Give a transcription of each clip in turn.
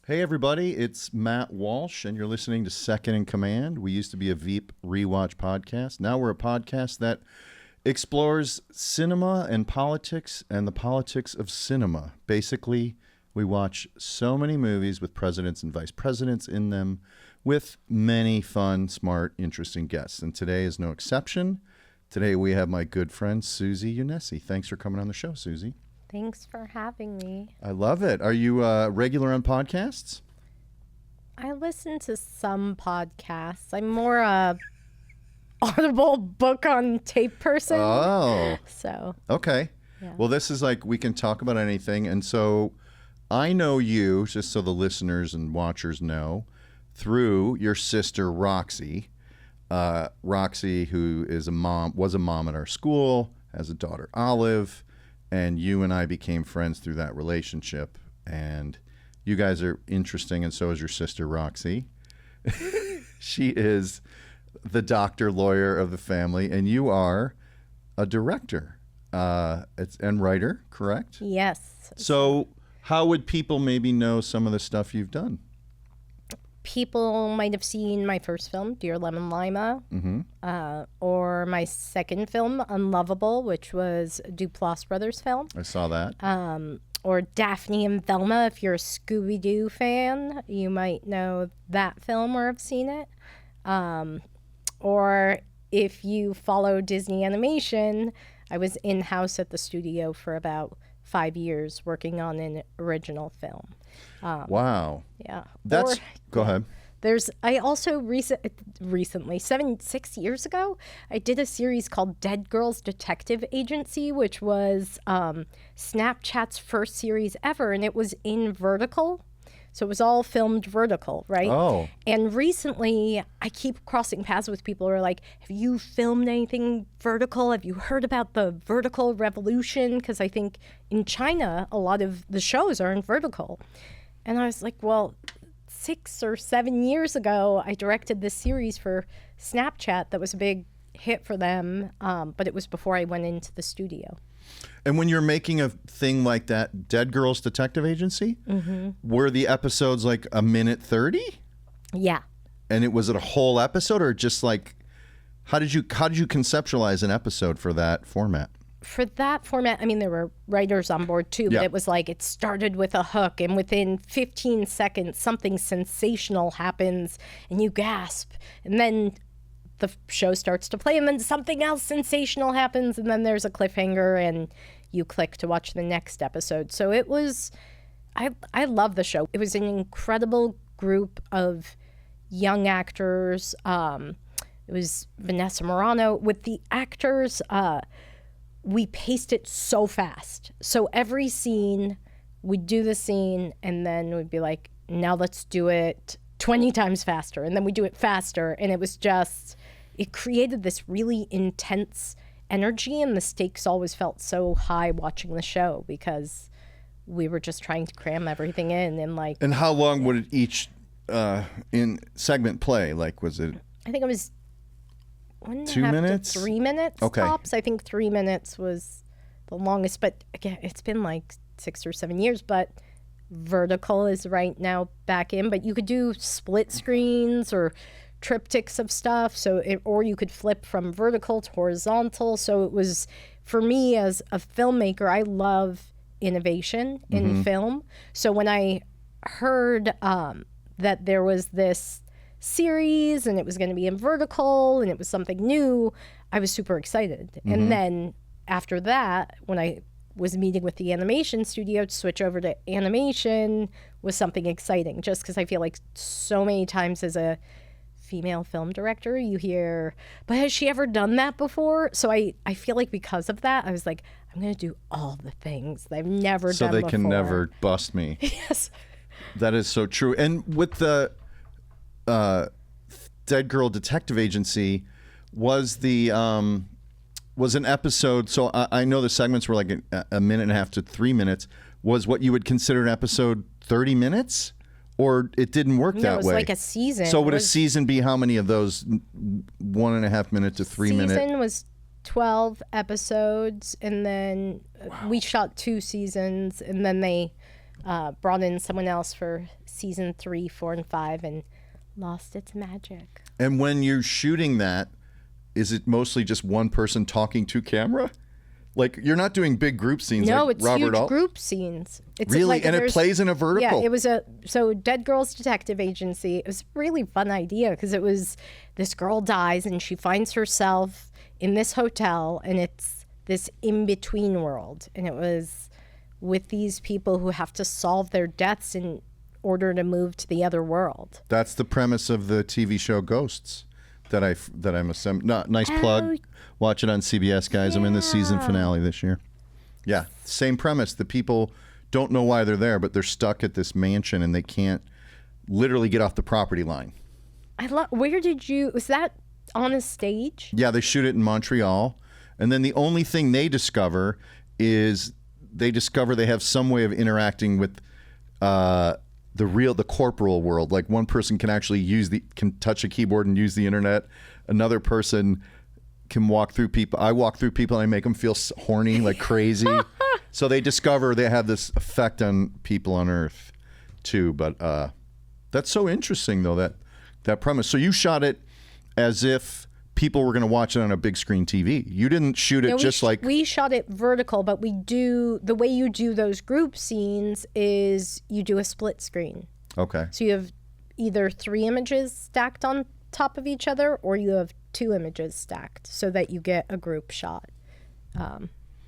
Hey everybody, it's Matt Walsh, and you're listening to Second in Command. We used to be a Veep rewatch podcast. Now we're a podcast that explores cinema and politics and the politics of cinema. Basically, we watch so many movies with presidents and vice presidents in them with many fun, smart, interesting guests. And today is no exception. Today we have my good friend Suzy Yoonessi. Thanks for coming on the show, Suzy. Thanks for having me. I love it. Are you regular on podcasts? I listen to some podcasts. I'm more a Audible book on tape person. Oh. So. Okay. Yeah. Well, this is like we can talk about anything. And so I know you, just so the listeners and watchers know, through your sister, Roxy. Roxy, who is was a mom at our school, has a daughter, Olive. And you and I became friends through that relationship. And you guys are interesting, and so is your sister, Roxy. She is the doctor lawyer of the family, and you are a director and writer, correct? Yes. So how would people maybe know some of the stuff you've done? People might have seen my first film, Dear Lemon Lima, or my second film, Unlovable, which was a Duplass Brothers film. I saw that. Or Daphne and Velma, if you're a Scooby-Doo fan, you might know that film or have seen it. Or if you follow Disney animation, I was in-house at the studio for about 5 years working on an original film. Wow. Yeah. Go ahead. I also recently, 6 years ago, I did a series called Dead Girls Detective Agency, which was Snapchat's first series ever, and it was in vertical. So it was all filmed vertical, right? Oh. And recently, I keep crossing paths with people who are like, have you filmed anything vertical? Have you heard about the vertical revolution? Because I think in China, a lot of the shows are in vertical. And I was like, well, 6 or 7 years ago, I directed this series for Snapchat that was a big hit for them, but it was before I went into the studio. And when you're making a thing like that, Dead Girls Detective Agency, were the episodes like a minute 30? Yeah. And was it a whole episode, or just like, how did you conceptualize an episode for that format? For that format, I mean, there were writers on board too, but it was like it started with a hook, and within 15 seconds, something sensational happens, and you gasp, and then the show starts to play, and then something else sensational happens, and then there's a cliffhanger, and you click to watch the next episode. So it was, I love the show. It was an incredible group of young actors. It was Vanessa Morano. With the actors, we paced it so fast. So every scene, we'd do the scene, and then we'd be like, now let's do it 20 times faster. And then we do it faster. And it was just, it created this really intense energy, and the stakes always felt so high watching the show because we were just trying to cram everything in. And how long would each in segment play? Like, was it? I think it was 2 minutes? to 3 minutes tops. I think 3 minutes was the longest, but again, it's been like 6 or 7 years, but vertical is right now back in, but you could do split screens or triptychs of stuff, or you could flip from vertical to horizontal. So it was, for me as a filmmaker, I love innovation in film. So when I heard that there was this series and it was going to be in vertical and it was something new, I was super excited. And then after that, when I was meeting with the animation studio to switch over to animation was something exciting, just because I feel like so many times as a female film director you hear, but has she ever done that before? So I feel like because of that, I was like, I'm going to do all the things that I've never done before. So they can never bust me. Yes. That is so true. And with the Dead Girl Detective Agency, was an episode, so I know the segments were like a minute and a half to 3 minutes. Was what you would consider an episode 30 minutes? Or it didn't work that way? No, it was like a season. So would a season be how many of those 1.5 minute to 3 minute? Season was 12 episodes, and then we shot 2 seasons, and then they brought in someone else for season 3, 4, and 5, and lost its magic. And when you're shooting that, is it mostly just one person talking to camera? Like, you're not doing big group scenes No, like it's Robert huge group scenes. It's Really? like And it plays in a vertical? Yeah, it was so Dead Girls Detective Agency. It was a really fun idea because it was this girl dies and she finds herself in this hotel, and it's this in-between world. And it was with these people who have to solve their deaths in order to move to the other world. That's the premise of the TV show Ghosts that I'm assembling. Nice plug. Watch it on CBS, guys. I'm in the season finale this year. Yeah, same premise. The people don't know why they're there, but they're stuck at this mansion and they can't literally get off the property line. Was that on a stage? Yeah, they shoot it in Montreal. And then the only thing they discover is they have some way of interacting with the corporal world. Like, one person can actually can touch a keyboard and use the internet. Another person can walk through people. I walk through people and I make them feel horny like crazy. So they discover they have this effect on people on Earth too. But that's so interesting though, that premise. So you shot it as if people were going to watch it on a big screen TV. You didn't shoot it we shot it vertical, but the way you do those group scenes is you do a split screen. Okay. So you have either 3 images stacked on top of each other, or you have 2 images stacked so that you get a group shot.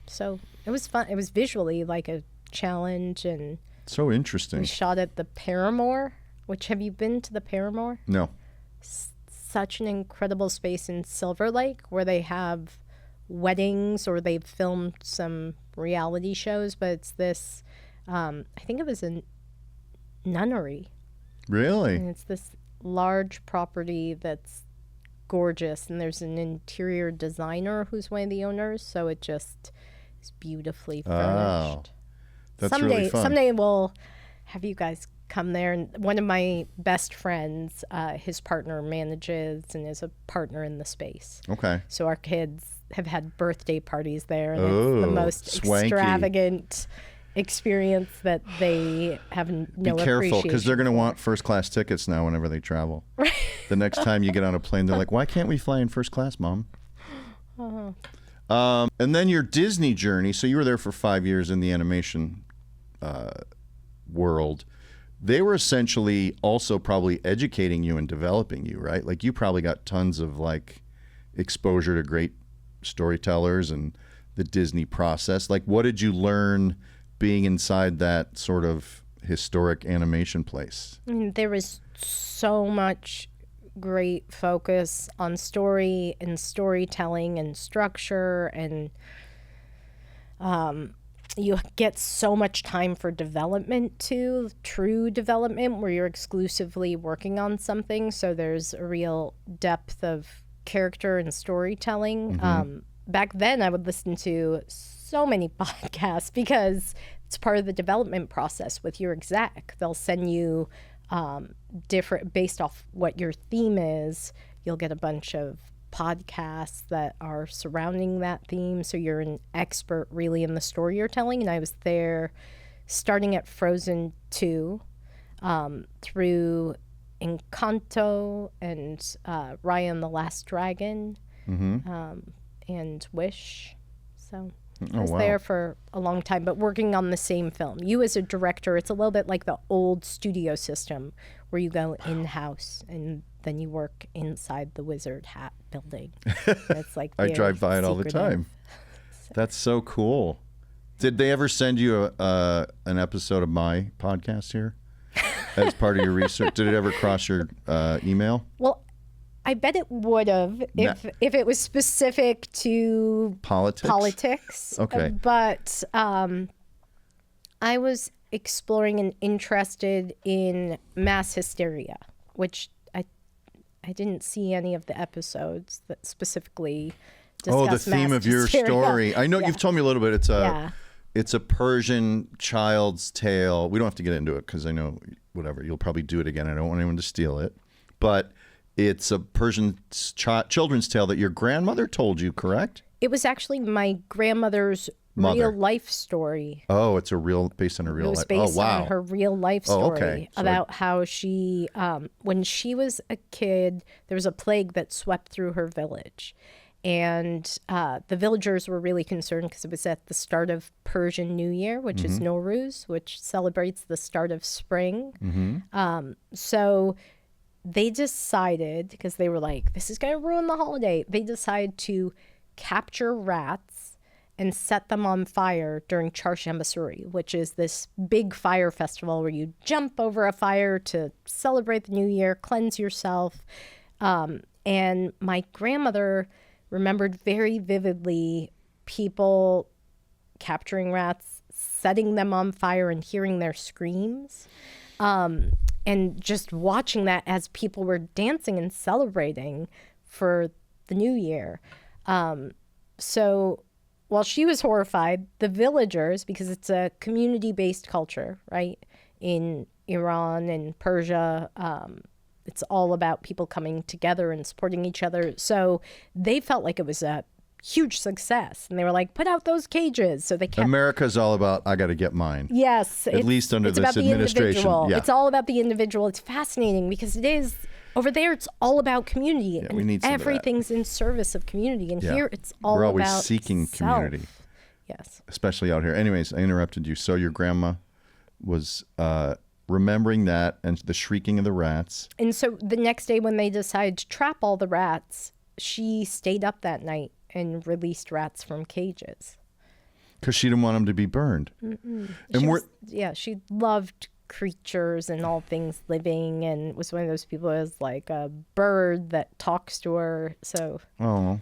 So it was fun. It was visually like a challenge, and so interesting. we shot at the Paramore, which, have you been to the Paramore? No. Such an incredible space in Silver Lake where they have weddings, or they've filmed some reality shows, but it's this, I think it was a nunnery. Really? And it's this large property that's gorgeous, and there's an interior designer who's one of the owners, so it just is beautifully furnished. That's really fun. Someday we'll have you guys come there. And one of my best friends, his partner manages and is a partner in the space. Okay. So our kids have had birthday parties there, and Oh, it's the most swanky. extravagant experience that they have no appreciation. Be careful, because they're going to want first class tickets now whenever they travel. The next time you get on a plane, they're like, why can't we fly in first class, Mom? And then your Disney journey. So you were there for 5 years in the animation world. They were essentially also probably educating you and developing you, right? Like, you probably got tons of like exposure to great storytellers and the Disney process. Like, what did you learn being inside that sort of historic animation place? I mean, there was so much great focus on story and storytelling and structure, and you get so much time for development too, true development, where you're exclusively working on something. So there's a real depth of character and storytelling. Back then I would listen to so many podcasts because it's part of the development process with your exec. They'll send you different, based off what your theme is, you'll get a bunch of podcasts that are surrounding that theme, so you're an expert really in the story you're telling. And I was there starting at Frozen 2 through Encanto and Raya and the Last Dragon, and Wish. So I was there for a long time, but working on the same film. You as a director, it's a little bit like the old studio system where you go in-house and then you work inside the Wizard Hat building. It's like I drive by it all the time. That's so cool. Did they ever send you an episode of my podcast here as part of your research? Did it ever cross your email? Well, I bet it would have if it was specific to politics. Okay. But I was exploring and interested in mass hysteria, which I didn't see any of the episodes that specifically discuss the theme mass of your hysteria. story. I know you've told me a little bit. It's a Persian child's tale. We don't have to get into it because I know whatever. You'll probably do it again. I don't want anyone to steal it. But it's a Persian children's tale that your grandmother told you, correct? It was actually my grandmother's mother? real life story. Oh, it's based on a real It was life. based Oh, wow. on her real life Oh, story okay. So about how she, when she was a kid, there was a plague that swept through her village. And the villagers were really concerned because it was at the start of Persian New Year, which is Nowruz, which celebrates the start of spring. So they decided, because they were like, this is going to ruin the holiday, they decided to capture rats and set them on fire during Charshambasuri, which is this big fire festival where you jump over a fire to celebrate the new year, cleanse yourself. And my grandmother remembered very vividly people capturing rats, setting them on fire and hearing their screams. And just watching that as people were dancing and celebrating for the new year. So while she was horrified, the villagers, because it's a community-based culture, right? In Iran and Persia, it's all about people coming together and supporting each other. So they felt like it was a huge success. And they were like, put out those cages. So they kept... America's all about, I got to get mine. Yes. At least under this administration. Yeah. It's all about the individual. It's fascinating because it is... Over there, it's all about community. Yeah, and we need some of that. Everything's in service of community. And here, it's all We're always about seeking self. community. Yes. Especially out here. Anyways, I interrupted you. So your grandma was remembering that and the shrieking of the rats. And so the next day when they decided to trap all the rats, she stayed up that night and released rats from cages. Because she didn't want them to be burned. And she loved creatures and all things living, and was one of those people who was like a bird that talks to her. So, yeah.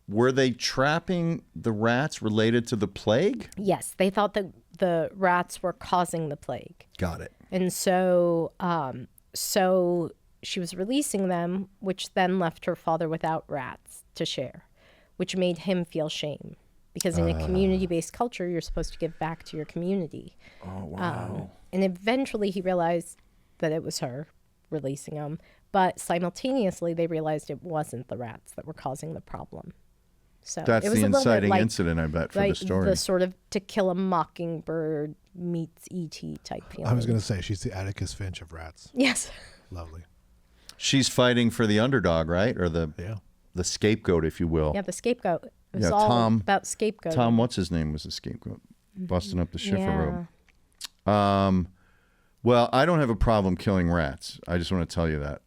Were they trapping the rats related to the plague? Yes, they thought that the rats were causing the plague. Got it. And so, so she was releasing them, which then left her father without rats to share, which made him feel shame. Because in a community-based culture, you're supposed to give back to your community. Oh, wow. And eventually he realized that it was her releasing them. But simultaneously, they realized it wasn't the rats that were causing the problem. So that's it was the a little bit inciting like, incident, I bet, for like the story. the sort of To Kill a Mockingbird meets E.T. type feeling. I was going to say, she's the Atticus Finch of rats. Yes. Lovely. She's fighting for the underdog, right? Or the scapegoat, if you will. Yeah, the scapegoat. It was all about scapegoat. Tom, what's his name, was the scapegoat. Busting up the Schiffer rope. Well, I don't have a problem killing rats. I just want to tell you that.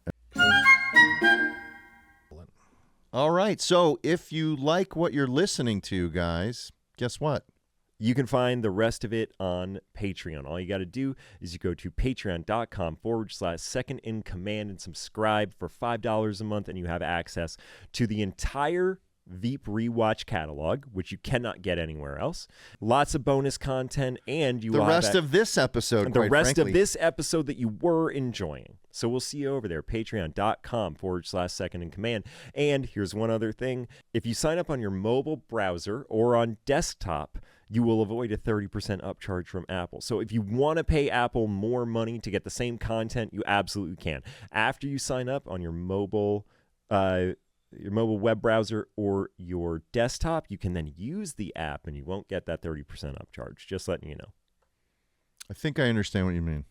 All right. So if you like what you're listening to, guys, guess what? You can find the rest of it on Patreon. All you got to do is you go to patreon.com/Second in Command and subscribe for $5 a month, and you have access to the entire Veep Rewatch catalog, which you cannot get anywhere else. Lots of bonus content, and you the rest of this episode, the rest of this episode that you were enjoying. So we'll see you over there, patreon.com/Second in Command. And here's one other thing. If you sign up on your mobile browser or on desktop, you will avoid a 30% upcharge from Apple. So if you want to pay Apple more money to get the same content, you absolutely can. After you sign up on your mobile web browser or your desktop, you can then use the app and you won't get that 30% upcharge. Just letting you know. I think I understand what you mean.